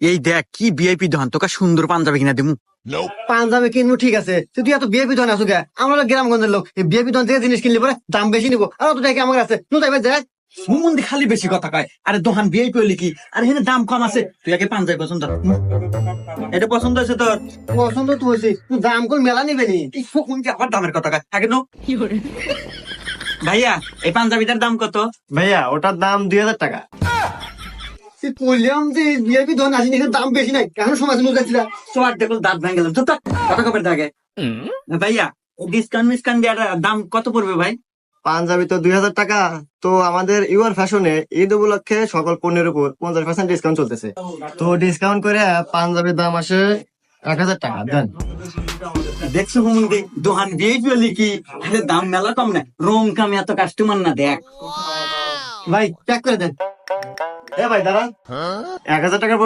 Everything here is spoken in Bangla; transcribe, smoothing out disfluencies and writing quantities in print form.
এই দেখ কি ভিআইপি দোকান, তোকে সুন্দর পাঞ্জাবি কিনা দিমু। পাঞ্জাবি কিনবো ঠিক আছে, তুই এত বিএপি দোকান আছো কে? আমরা গ্রামগঞ্জের লোক, এই বিএপি দোকান থেকে জিনিস কিনলে পরে দাম বেশি নিবো, আর অত টাকা আমার কাছে তুই তাই দেখ। সুমন্দি খালি বেশি কথা কয়। আরে দোকান ভিআইপি হইলে কি, আর এখানে দাম কম আছে। তুই আগে পাঞ্জাবি পছন্দ কর। এটা পছন্দ হয়েছে তোর? পছন্দ তো হয়েছে, তুই দাম কোন মেলা নিবে নি? এই ফকুনকে আবার দামের কথা কয় আগে নো। ভাইয়া এই পাঞ্জাবিটার দাম কত? ভাইয়া ওটার দাম 2000 টাকা। বললাম যে বিএপি দোকান আসেনি, এখানে দাম বেশি নাই, এখন সমাজ যাচ্ছিলা। চোয়ার দেখুন দাঁত ভেঙে গেলাম। কথা কবের থাকে ভাইয়া, ডিসকাউন্ট মিসকাউন্ট দেওয়ার দাম কত পড়বে ভাই? পাঞ্জাবি তো 2000 টাকা। তো আমাদের ইউর ফ্যাশনে ঈদ উপলক্ষে সকল পণ্যের উপর 50% ডিসকাউন্ট চলতেছে। তো ডিসকাউন্ট করে পাঞ্জাবির দাম আসে 1000 টাকা। দেন দেখছো হুমন্দি দোকান ভিআইপি হইলে কি, আরে দাম মেলা কম না, রং কামে এত কাস্টমার না দেখ। ভাই প্যাক করে দেন। ভাই দাঁড়ান, 1000 টাকার